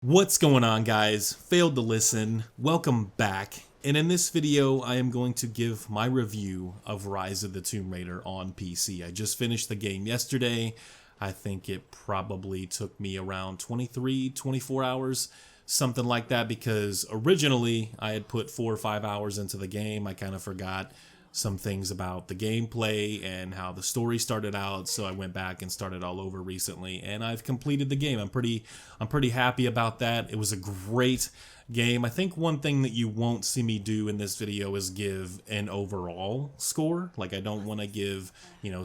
What's going on, guys? Failed to listen. Welcome back. And in this video, I am going to give my review of Rise of the Tomb Raider on PC. I just finished the game yesterday. I think it probably took me around 23, 24 hours, something like that, because originally I had put 4 or 5 hours into the game. I kind of forgot some things about the gameplay and how the story started out, so I went back and started all over recently, and I've completed the game. I'm pretty happy about that. It was a great game. I think one thing that you won't see me do in this video is give an overall score. Like, I don't want to give,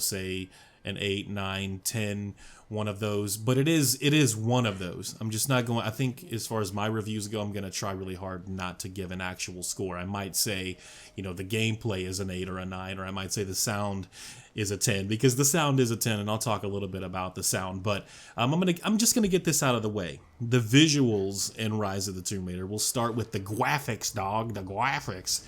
say an 8, 9, 10, one of those, but it is one of those. I'm just not going, I think as far as my reviews go, I'm going to try really hard not to give an actual score. I might say, the gameplay is an 8 or a 9, or I might say the sound is a 10, because the sound is a 10, and I'll talk a little bit about the sound. But I'm just gonna get this out of the way. The visuals in Rise of the Tomb Raider. We'll start with the graphics, dog. The graphics.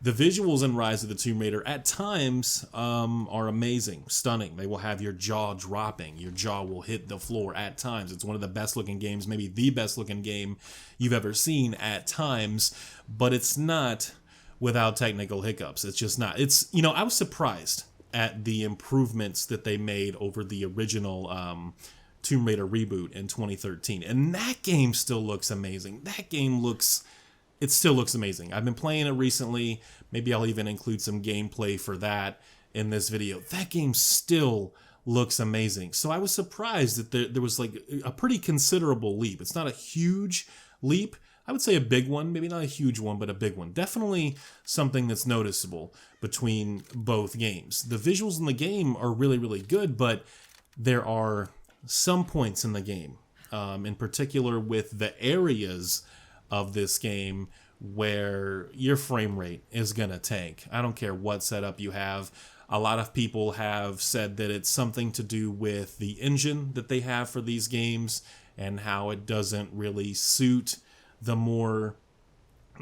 The visuals in Rise of the Tomb Raider at times are amazing, stunning. They will have your jaw dropping. Your jaw will hit the floor at times. It's one of the best looking games, maybe the best looking game you've ever seen at times, but it's not without technical hiccups. It's just not. I was surprised at the improvements that they made over the original Tomb Raider reboot in 2013. And that game still looks amazing. It still looks amazing. I've been playing it recently. Maybe I'll even include some gameplay for that in this video. That game still looks amazing. So I was surprised that there was like a pretty considerable leap. It's not a huge leap. I would say a big one, maybe not a huge one, but a big one. Definitely something that's noticeable between both games. The visuals in the game are really, really good, but there are some points in the game, in particular with the areas of this game, where your frame rate is gonna tank. I don't care what setup you have. A lot of people have said that it's something to do with the engine that they have for these games and how it doesn't really suit the more...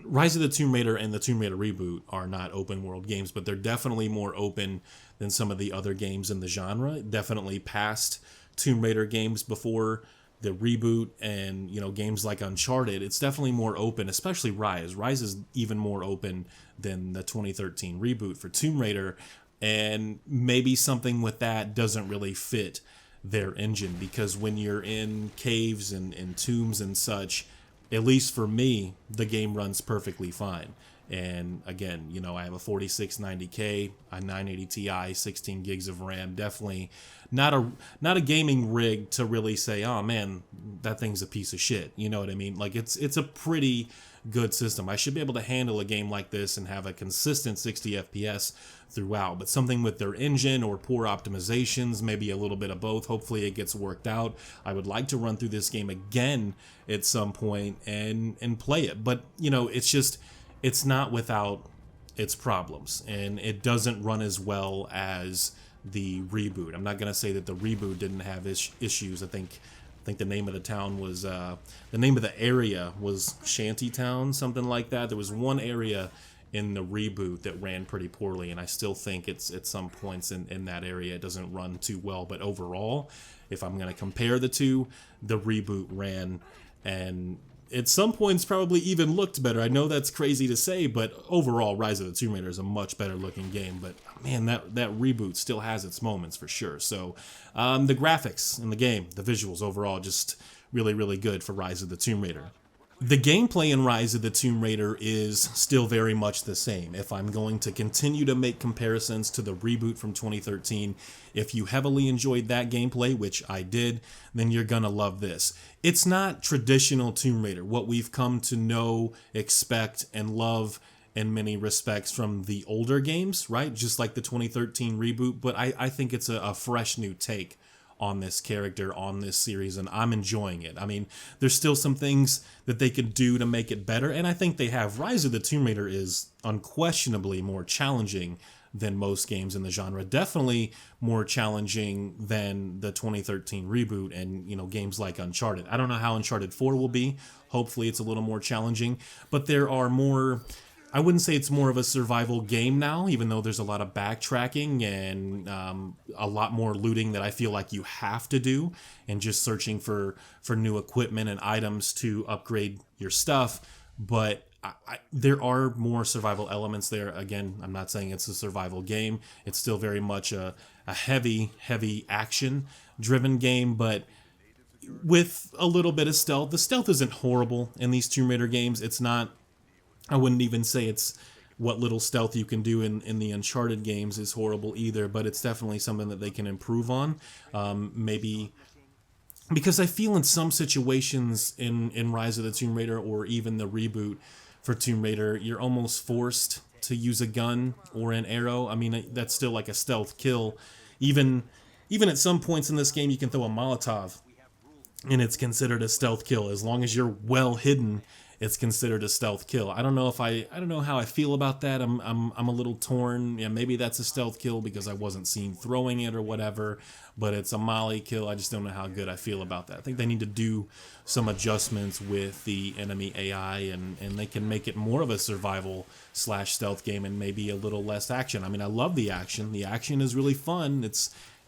Rise of the Tomb Raider and the Tomb Raider reboot are not open world games, but they're definitely more open than some of the other games in the genre. Definitely past Tomb Raider games before the reboot, and games like Uncharted. It's definitely more open, especially Rise. Rise is even more open than the 2013 reboot for Tomb Raider, and maybe something with that doesn't really fit their engine, because when you're in caves and tombs and such, at least for me, the game runs perfectly fine. And again, I have a 4690K, a 980 Ti, 16 gigs of RAM. Definitely not a gaming rig to really say, oh man, that thing's a piece of shit. You know what I mean? Like, it's a pretty good system. I should be able to handle a game like this and have a consistent 60 FPS throughout. But something with their engine or poor optimizations, maybe a little bit of both. Hopefully it gets worked out. I would like to run through this game again at some point and play it. But it's not without its problems, and it doesn't run as well as the reboot. I'm not going to say that the reboot didn't have issues. I think the name of the town was, the name of the area was Shantytown, something like that. There was one area in the reboot that ran pretty poorly, and I still think it's at some points in that area it doesn't run too well. But overall, if I'm going to compare the two, the reboot ran, and at some points probably even looked better. I know that's crazy to say, but overall, Rise of the Tomb Raider is a much better looking game. But man, that reboot still has its moments for sure. So the graphics in the game, the visuals overall, just really, really good for Rise of the Tomb Raider. The gameplay in Rise of the Tomb Raider is still very much the same. If I'm going to continue to make comparisons to the reboot from 2013, if you heavily enjoyed that gameplay, which I did, then you're gonna love this. It's not traditional Tomb Raider, what we've come to know, expect, and love in many respects from the older games, right? Just like the 2013 reboot, but I think it's a fresh new take on this character, on this series, and I'm enjoying it. I mean, there's still some things that they could do to make it better, and I think they have. Rise of the Tomb Raider is unquestionably more challenging than most games in the genre. Definitely more challenging than the 2013 reboot and, games like Uncharted. I don't know how Uncharted 4 will be. Hopefully it's a little more challenging, but there are more I wouldn't say it's more of a survival game now, even though there's a lot of backtracking and a lot more looting that I feel like you have to do, and just searching for new equipment and items to upgrade your stuff. But there are more survival elements there. Again, I'm not saying it's a survival game. It's still very much a heavy action-driven game, but with a little bit of stealth. The stealth isn't horrible in these Tomb Raider games. It's not, I wouldn't even say it's what little stealth you can do in the Uncharted games is horrible either, but it's definitely something that they can improve on. Maybe because I feel in some situations in Rise of the Tomb Raider, or even the reboot for Tomb Raider, you're almost forced to use a gun or an arrow. I mean, that's still like a stealth kill. Even at some points in this game, you can throw a Molotov, and it's considered a stealth kill. As long as you're well hidden, it's considered a stealth kill. I don't know how I feel about that. I'm a little torn. Yeah, maybe that's a stealth kill because I wasn't seen throwing it or whatever, but it's a molly kill. I just don't know how good I feel about that. I think they need to do some adjustments with the enemy AI, and they can make it more of a survival / stealth game and maybe a little less action. I mean, I love the action. The action is really fun.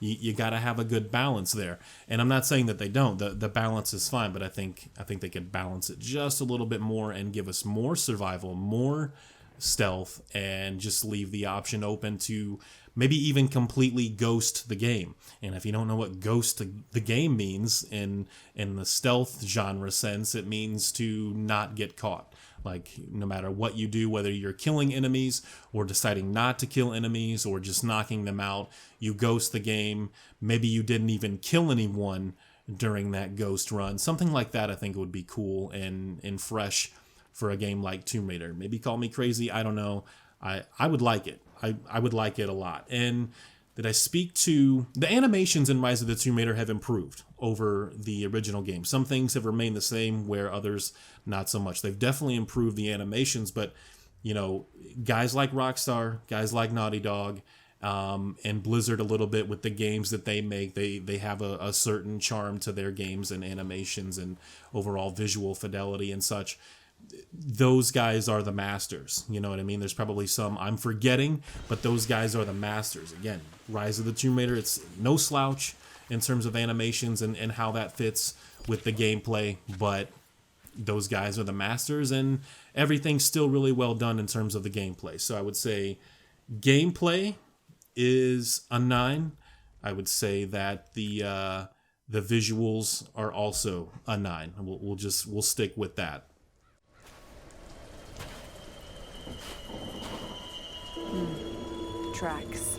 You got to have a good balance there. And I'm not saying that they don't. The balance is fine, but I think they could balance it just a little bit more and give us more survival, more stealth, and just leave the option open to maybe even completely ghost the game. And if you don't know what ghost the game means in the stealth genre sense, it means to not get caught. Like, no matter what you do, whether you're killing enemies or deciding not to kill enemies or just knocking them out, you ghost the game. Maybe you didn't even kill anyone during that ghost run. Something like that I think would be cool and fresh for a game like Tomb Raider. Maybe call me crazy, I don't know. I would like it. I would like it a lot. And did I speak to... The animations in Rise of the Tomb Raider have improved over the original game. Some things have remained the same, where others not so much. They've definitely improved the animations, but, you know, guys like Rockstar, guys like Naughty Dog, and Blizzard a little bit with the games that they make, they have a certain charm to their games and animations and overall visual fidelity and such. Those guys are the masters, you know what I mean? There's probably some I'm forgetting, but those guys are the masters. Again, Rise of the Tomb Raider, it's no slouch in terms of animations and how that fits with the gameplay, but those guys are the masters, and everything's still really well done in terms of the gameplay. So I would say gameplay is a 9. I would say that the visuals are also a 9. We'll stick with that. Tracks.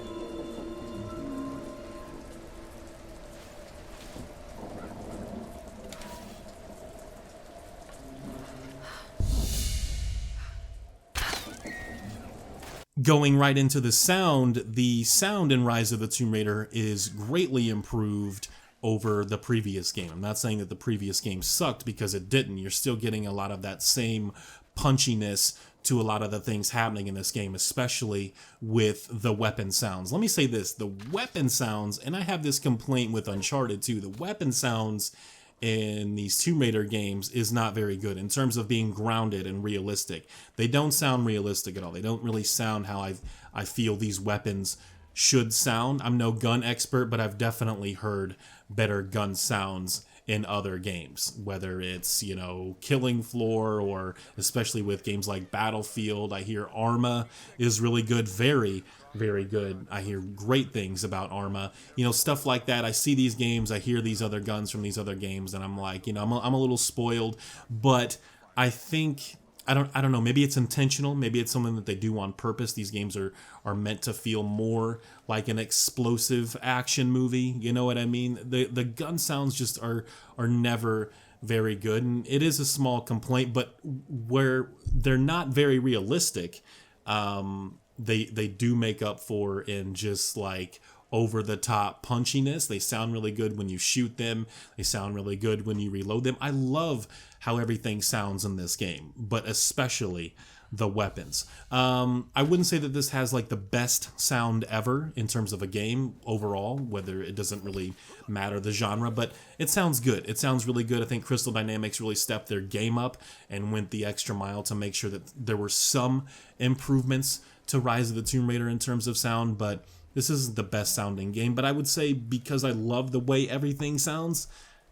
Going right into the sound in Rise of the Tomb Raider is greatly improved over the previous game. I'm not saying that the previous game sucked, because it didn't. You're still getting a lot of that same punchiness to a lot of the things happening in this game, especially with the weapon sounds. Let me say this, the weapon sounds, and I have this complaint with Uncharted too, the weapon sounds in these Tomb Raider games is not very good in terms of being grounded and realistic. They don't sound realistic at all. They don't really sound how I feel these weapons should sound. I'm no gun expert, but I've definitely heard better gun sounds in other games, whether it's, you know, Killing Floor, or especially with games like Battlefield. I hear Arma is really good, very, very good. I hear great things about Arma, you know, stuff like that. I see these games, I hear these other guns from these other games, and I'm like, you know, I'm a little spoiled, but I think, I don't know, maybe it's intentional, maybe it's something that they do on purpose. These games are meant to feel more like an explosive action movie, you know what I mean? The gun sounds just are never very good, and it is a small complaint, but where they're not very realistic, they do make up for in just like over-the-top punchiness. They sound really good when you shoot them. They sound really good when you reload them. I love how everything sounds in this game, but especially the weapons. I wouldn't say that this has like the best sound ever in terms of a game overall, whether it doesn't really matter the genre, but it sounds good. It sounds really good. I think Crystal Dynamics really stepped their game up and went the extra mile to make sure that there were some improvements to Rise of the Tomb Raider in terms of sound, but this isn't the best sounding game. But I would say because I love the way everything sounds,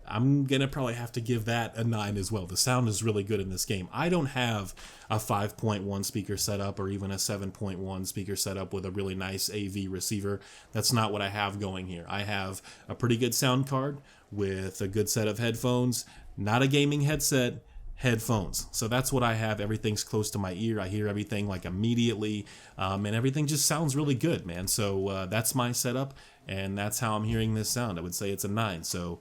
I'm going to probably have to give that a 9 as well. The sound is really good in this game. I don't have a 5.1 speaker setup or even a 7.1 speaker setup with a really nice AV receiver. That's not what I have going here. I have a pretty good sound card with a good set of headphones, not a gaming headset, headphones. So that's what I have. Everything's close to my ear. I hear everything like immediately, and everything just sounds really good, man. So that's my setup, and that's how I'm hearing this sound. I would say it's a 9. So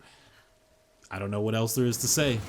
I don't know what else there is to say.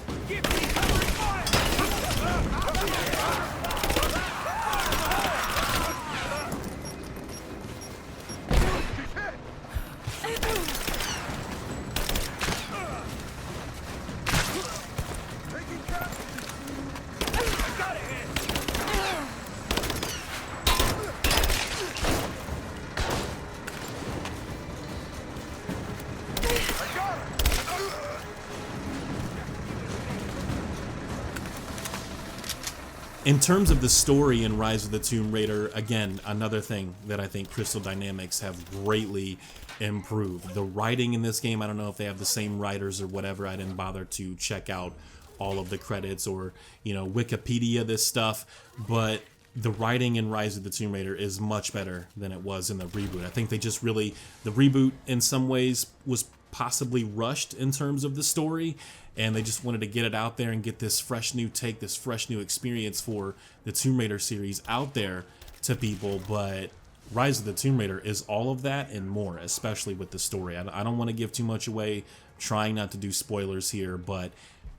In terms of the story in Rise of the Tomb Raider, again, another thing that I think Crystal Dynamics have greatly improved. The writing in this game, I don't know if they have the same writers or whatever. I didn't bother to check out all of the credits or, Wikipedia this stuff, but the writing in Rise of the Tomb Raider is much better than it was in the reboot. I think they just really, the reboot in some ways was possibly rushed in terms of the story, and they just wanted to get it out there and get this fresh new take, this fresh new experience for the Tomb Raider series out there to people. But Rise of the Tomb Raider is all of that and more, especially with the story. I don't want to give too much away, trying not to do spoilers here, but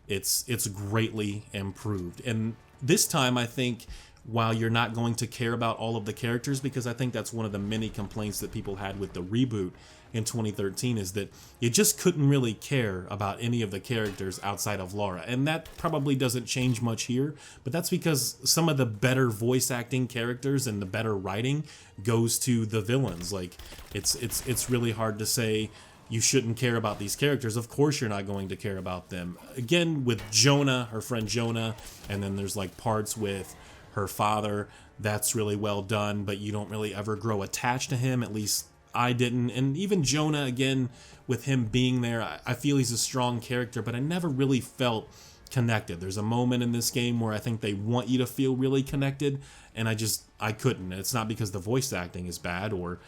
it's greatly improved. And this time, I think, while you're not going to care about all of the characters, because I think that's one of the many complaints that people had with the reboot in 2013, is that you just couldn't really care about any of the characters outside of Lara. And that probably doesn't change much here, but that's because some of the better voice acting characters and the better writing goes to the villains. Like, it's really hard to say you shouldn't care about these characters. Of course you're not going to care about them. Again, with Jonah, her friend Jonah, and then there's like parts with her father, that's really well done, but you don't really ever grow attached to him, at least I didn't. And even Jonah, again, with him being there, I feel he's a strong character, but I never really felt connected. There's a moment in this game where I think they want you to feel really connected, and I couldn't. And it's not because the voice acting is bad or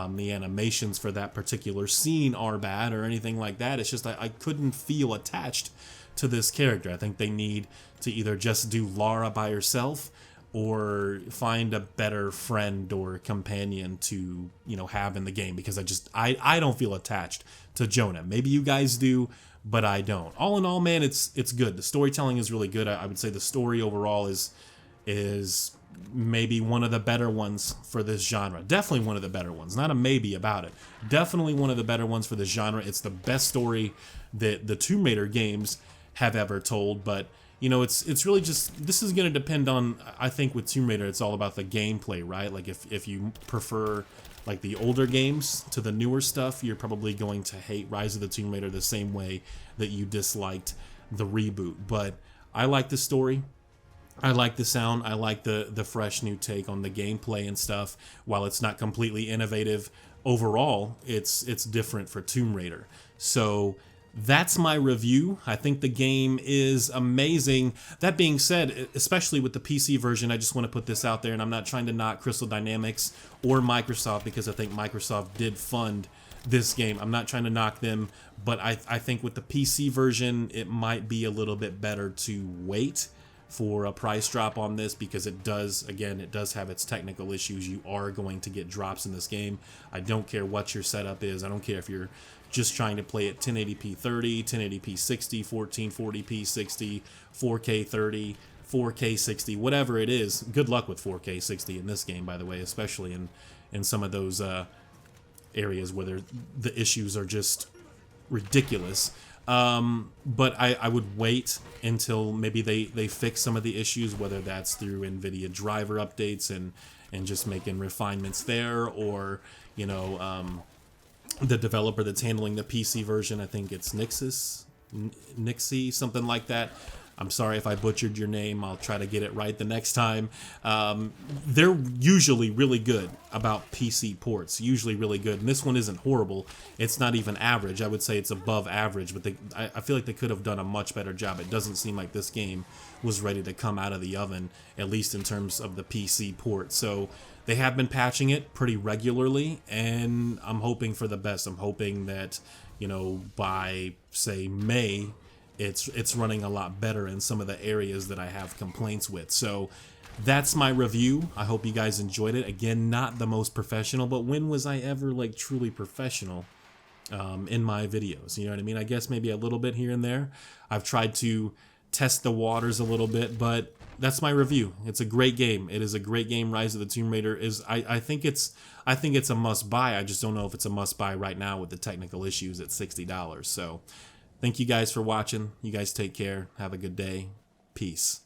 the animations for that particular scene are bad or anything like that. It's just I couldn't feel attached to this character. I think they need to either just do Lara by herself or find a better friend or companion to, have in the game, because I don't feel attached to Jonah. Maybe you guys do, but I don't. All in all, man, it's good. The storytelling is really good. I would say the story overall is maybe one of the better ones for this genre. Definitely one of the better ones. Not a maybe about it. Definitely one of the better ones for this genre. It's the best story that the Tomb Raider games have ever told, but it's really just, this is going to depend on, I think with Tomb Raider, it's all about the gameplay, right? Like if you prefer like the older games to the newer stuff, you're probably going to hate Rise of the Tomb Raider the same way that you disliked the reboot. But I like the story. I like the sound. I like the fresh new take on the gameplay and stuff. While it's not completely innovative overall, it's different for Tomb Raider. So that's my review. I think the game is amazing. That being said, especially with the PC version, I just want to put this out there, and I'm not trying to knock Crystal Dynamics or Microsoft, because I think Microsoft did fund this game. I'm not trying to knock them, but I think with the PC version, it might be a little bit better to wait for a price drop on this, because it does have its technical issues. You are going to get drops in this game. I don't care what your setup is. I don't care if you're just trying to play at 1080p 30, 1080p 60, 1440p 60, 4K 30, 4K 60, whatever it is. Good luck with 4K 60 in this game, by the way, especially in some of those areas where the issues are just ridiculous. But I would wait until maybe they fix some of the issues, whether that's through NVIDIA driver updates and just making refinements there, or, you know, the developer that's handling the PC version, I think it's Nixie, something like that. I'm sorry if I butchered your name. I'll try to get it right the next time. They're usually really good about PC ports, usually really good. And this one isn't horrible. It's not even average. I would say it's above average, but I feel like they could have done a much better job. It doesn't seem like this game was ready to come out of the oven, at least in terms of the PC port. So they have been patching it pretty regularly, and I'm hoping for the best. I'm hoping that, you know, by, say, May, it's running a lot better in some of the areas that I have complaints with. So that's my review. I hope you guys enjoyed it. Again, not the most professional, but when was I ever like truly professional in my videos? You know what I mean? I guess maybe a little bit here and there. I've tried to test the waters a little bit, but that's my review. It's a great game. It is a great game. Rise of the Tomb Raider is, I think it's a must buy. I just don't know if it's a must buy right now with the technical issues at $60. So thank you guys for watching. You guys take care. Have a good day. Peace.